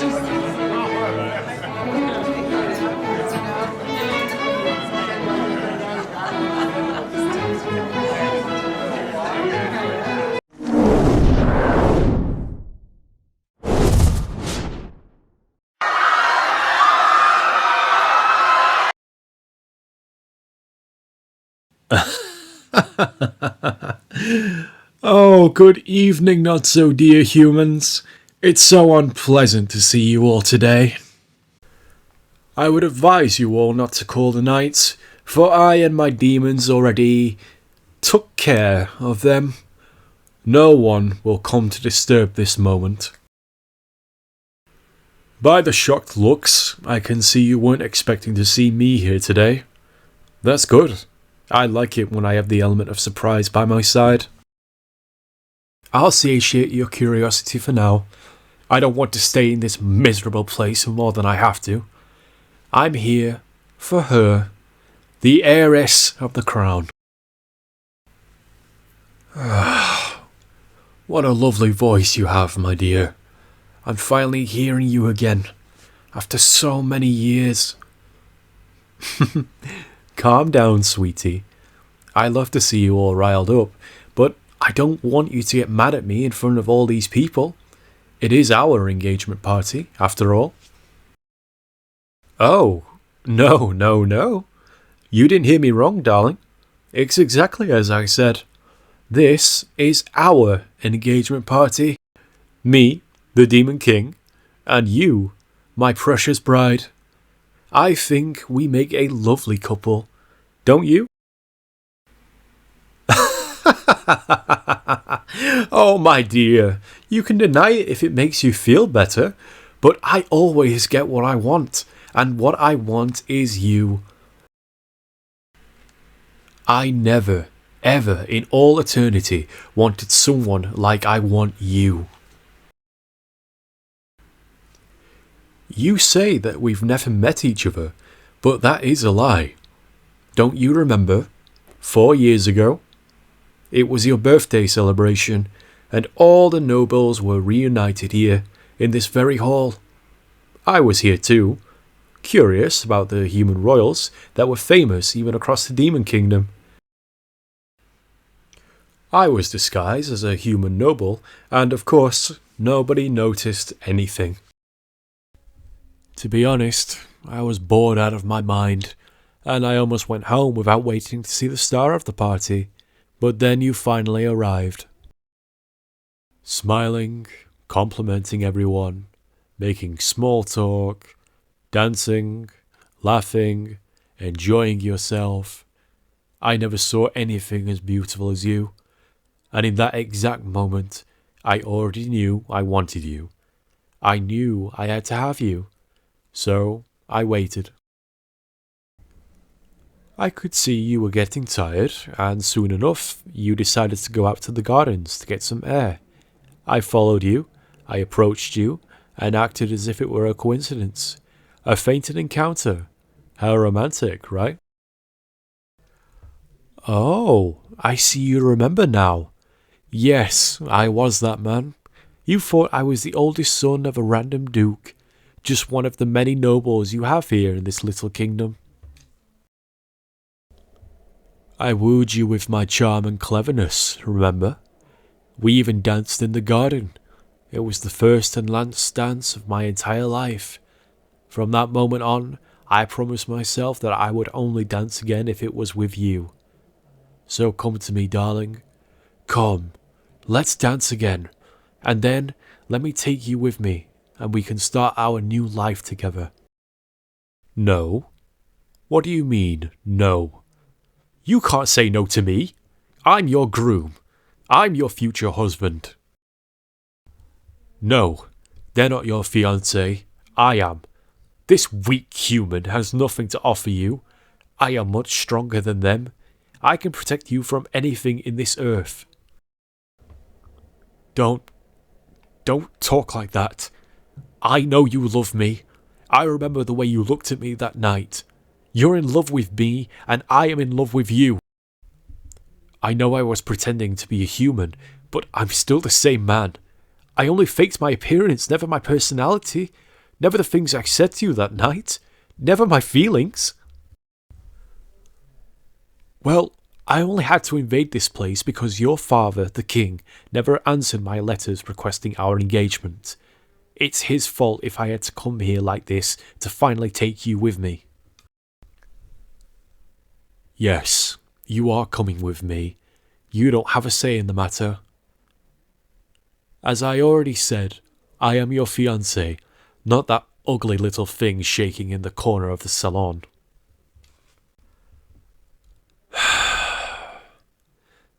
Oh, good evening, not so dear humans. It's so unpleasant to see you all today. I would advise you all not to call the night, for I and my demons already took care of them. No one will come to disturb this moment. By the shocked looks, I can see you weren't expecting to see me here today. That's good. I like it when I have the element of surprise by my side. I'll satiate your curiosity for now. I don't want to stay in this miserable place more than I have to. I'm here for her, the heiress of the crown. What a lovely voice you have, my dear. I'm finally hearing you again, after so many years. Calm down, sweetie. I love to see you all riled up, but I don't want you to get mad at me in front of all these people. It is our engagement party, after all. Oh, no. You didn't hear me wrong, darling. It's exactly as I said. This is our engagement party. Me, the Demon King, and you, my precious bride. I think we make a lovely couple, don't you? Oh, my dear, you can deny it if it makes you feel better, but I always get what I want, and what I want is you. I never, ever in all eternity wanted someone like I want you. You say that we've never met each other, but that is a lie. Don't you remember? 4 years ago? It was your birthday celebration, and all the nobles were reunited here, in this very hall. I was here too, curious about the human royals that were famous even across the Demon Kingdom. I was disguised as a human noble, and of course, nobody noticed anything. To be honest, I was bored out of my mind, and I almost went home without waiting to see the star of the party. But then you finally arrived. Smiling, complimenting everyone, making small talk, dancing, laughing, enjoying yourself. I never saw anything as beautiful as you, and in that exact moment, I already knew I wanted you. I knew I had to have you, so I waited. I could see you were getting tired, and soon enough, you decided to go out to the gardens to get some air. I followed you, I approached you, and acted as if it were a coincidence. A fainted encounter. How romantic, right? Oh, I see you remember now. Yes, I was that man. You thought I was the oldest son of a random duke, just one of the many nobles you have here in this little kingdom. I wooed you with my charm and cleverness, remember? We even danced in the garden. It was the first and last dance of my entire life. From that moment on, I promised myself that I would only dance again if it was with you. So come to me, darling. Come, let's dance again, and then let me take you with me, and we can start our new life together. No? What do you mean, no? You can't say no to me. I'm your groom. I'm your future husband. No, they're not your fiancé. I am. This weak human has nothing to offer you. I am much stronger than them. I can protect you from anything in this earth. Don't talk like that. I know you love me. I remember the way you looked at me that night. You're in love with me, and I am in love with you. I know I was pretending to be a human, but I'm still the same man. I only faked my appearance, never my personality. Never the things I said to you that night. Never my feelings. Well, I only had to invade this place because your father, the king, never answered my letters requesting our engagement. It's his fault if I had to come here like this to finally take you with me. Yes, you are coming with me. You don't have a say in the matter. As I already said, I am your fiancé, not that ugly little thing shaking in the corner of the salon.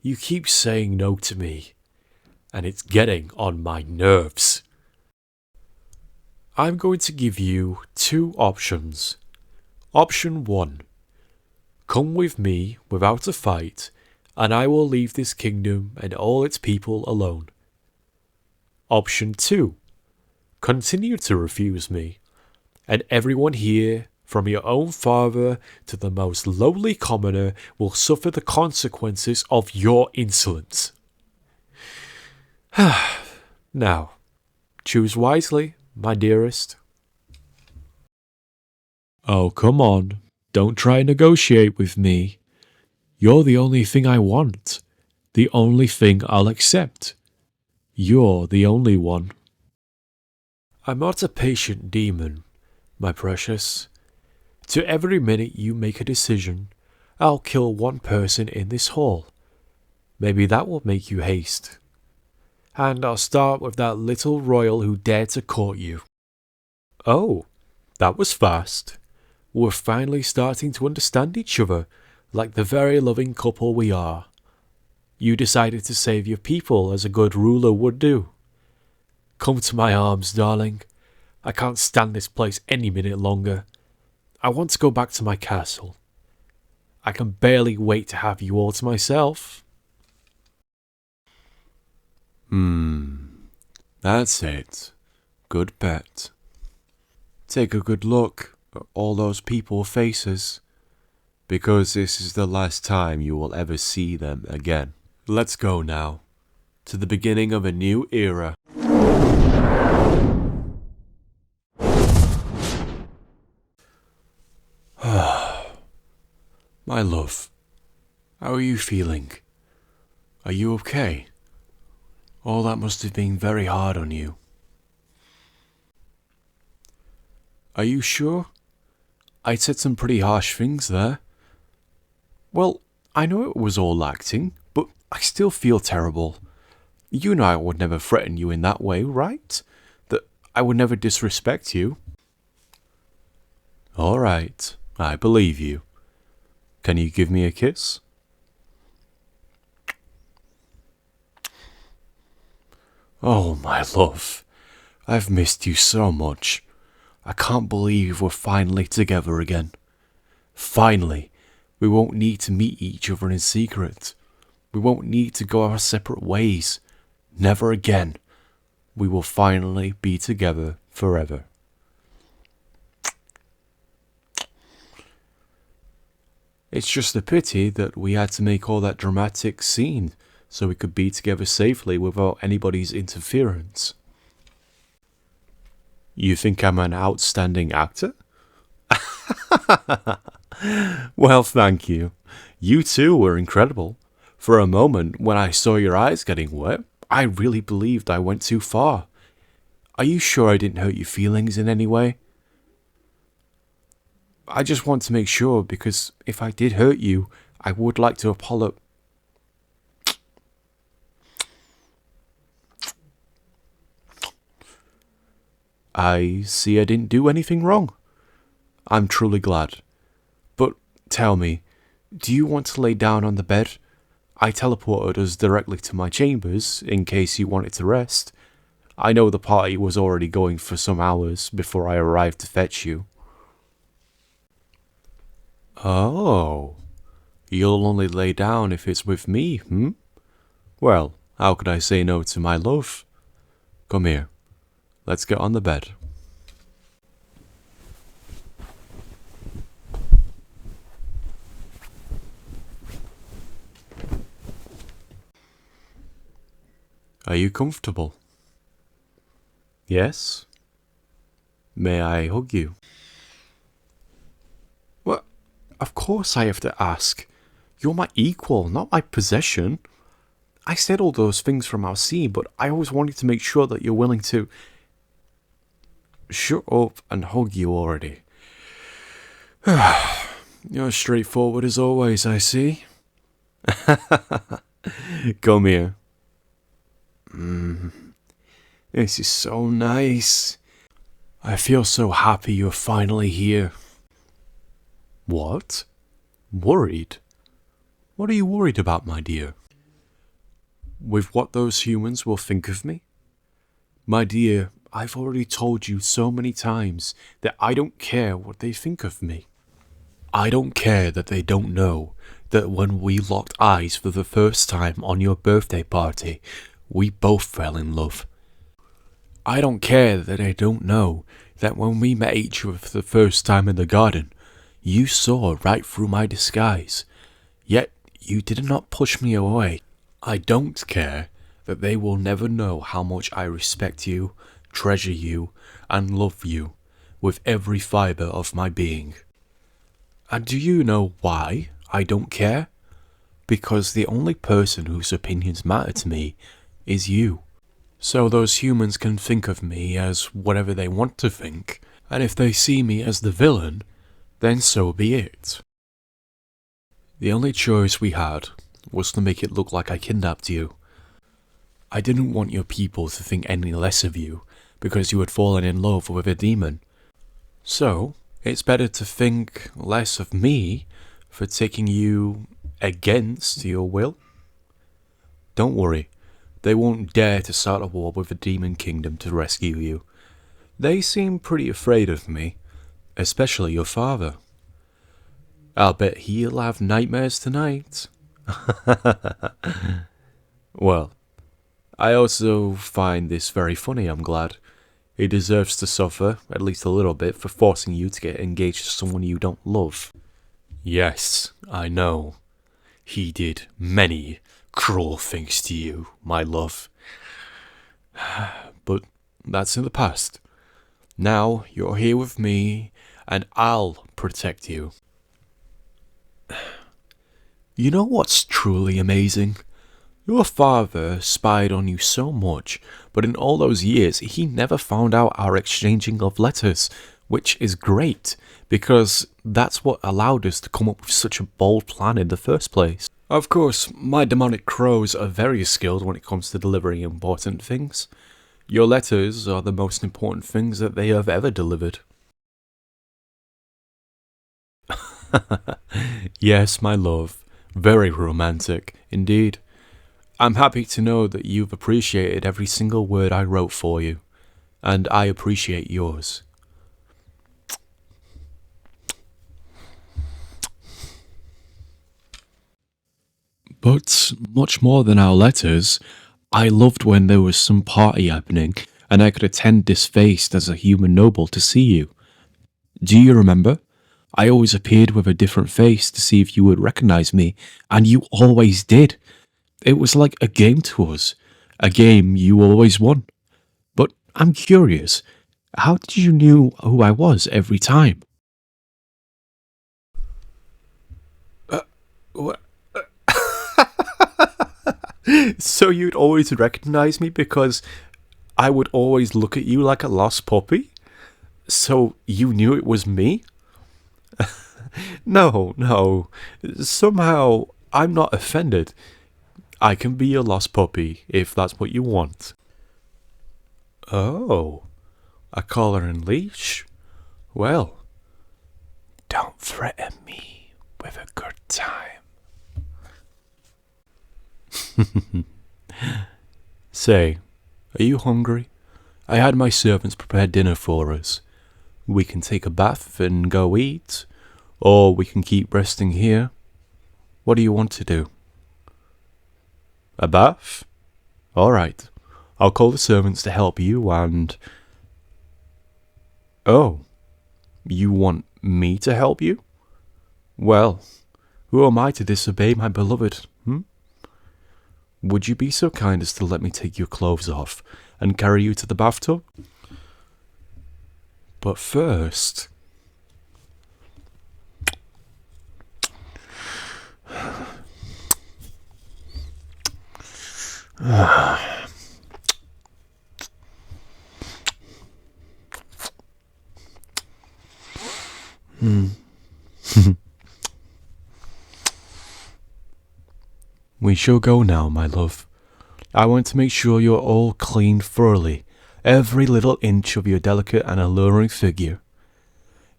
You keep saying no to me, and it's getting on my nerves. I'm going to give you 2 options. Option 1. Come with me without a fight, and I will leave this kingdom and all its people alone. Option 2. Continue to refuse me, and everyone here, from your own father to the most lowly commoner, will suffer the consequences of your insolence. Now, choose wisely, my dearest. Oh, come on. Don't try and negotiate with me. You're the only thing I want. The only thing I'll accept. You're the only one. I'm not a patient demon, my precious. To every minute you make a decision, I'll kill one person in this hall. Maybe that will make you haste. And I'll start with that little royal who dared to court you. Oh, that was fast. We're finally starting to understand each other, like the very loving couple we are. You decided to save your people as a good ruler would do. Come to my arms, darling. I can't stand this place any minute longer. I want to go back to my castle. I can barely wait to have you all to myself. That's it. Good bet. Take a good look at all those people's faces, because this is the last time you will ever see them again. Let's go now, to the beginning of a new era. My love, how are you feeling? Are you okay? All that must have been very hard on you. Are you sure? I said some pretty harsh things there. Well, I know it was all acting, but I still feel terrible. You know I would never threaten you in that way, right? That I would never disrespect you. All right, I believe you. Can you give me a kiss? Oh, my love, I've missed you so much. I can't believe we're finally together again. Finally, we won't need to meet each other in secret. We won't need to go our separate ways. Never again. We will finally be together forever. It's just a pity that we had to make all that dramatic scene so we could be together safely without anybody's interference. You think I'm an outstanding actor? Well, thank you. You too were incredible. For a moment, when I saw your eyes getting wet, I really believed I went too far. Are you sure I didn't hurt your feelings in any way? I just want to make sure, because if I did hurt you, I would like to apologize. I see I didn't do anything wrong. I'm truly glad. But tell me, do you want to lay down on the bed? I teleported us directly to my chambers in case you wanted to rest. I know the party was already going for some hours before I arrived to fetch you. Oh, you'll only lay down if it's with me, hmm? Well, how could I say no to my love? Come here, let's get on the bed. Are you comfortable? Yes? May I hug you? Well, of course I have to ask. You're my equal, not my possession. I said all those things from our scene, but I always wanted to make sure that you're willing to... Shut up and hug you already. You're straightforward as always, I see. Come here. This is so nice. I feel so happy you're finally here. What? Worried? What are you worried about, my dear? With what those humans will think of me? My dear, I've already told you so many times that I don't care what they think of me. I don't care that they don't know that when we locked eyes for the first time on your birthday party, we both fell in love. I don't care that they don't know that when we met each other for the first time in the garden, you saw right through my disguise, yet you did not push me away. I don't care that they will never know how much I respect you, treasure you, and love you with every fibre of my being. And do you know why I don't care? Because the only person whose opinions matter to me is you. So those humans can think of me as whatever they want to think, and if they see me as the villain, then so be it. The only choice we had was to make it look like I kidnapped you. I didn't want your people to think any less of you because you had fallen in love with a demon. So, it's better to think less of me for taking you against your will. Don't worry, they won't dare to start a war with the demon kingdom to rescue you. They seem pretty afraid of me, especially your father. I'll bet he'll have nightmares tonight. Well, I also find this very funny, I'm glad. He deserves to suffer, at least a little bit, for forcing you to get engaged to someone you don't love. Yes, I know. He did many cruel things to you, my love. But that's in the past. Now you're here with me, and I'll protect you. You know what's truly amazing? Your father spied on you so much, but in all those years he never found out our exchanging of letters, which is great, because that's what allowed us to come up with such a bold plan in the first place. Of course, my demonic crows are very skilled when it comes to delivering important things. Your letters are the most important things that they have ever delivered. Yes, my love. Very romantic, indeed. I'm happy to know that you've appreciated every single word I wrote for you, and I appreciate yours. But much more than our letters, I loved when there was some party happening and I could attend disfaced as a human noble to see you. Do you remember? I always appeared with a different face to see if you would recognize me, and you always did. It was like a game to us, a game you always won. But I'm curious, how did you know who I was every time? What? So you'd always recognize me because I would always look at you like a lost puppy? So you knew it was me? No. Somehow I'm not offended. I can be your lost puppy if that's what you want. Oh, a collar and leash? Well, don't threaten me with a good time. Say, are you hungry? I had my servants prepare dinner for us. We can take a bath and go eat, or we can keep resting here. What do you want to do? A bath? All right. I'll call the servants to help you and... Oh, you want me to help you? Well, who am I to disobey my beloved, Would you be so kind as to let me take your clothes off and carry you to the bathtub? But first... We shall go now, my love. I want to make sure you're all cleaned thoroughly, every little inch of your delicate and alluring figure.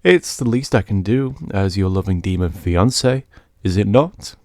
It's the least I can do, as your loving demon fiancé, is it not?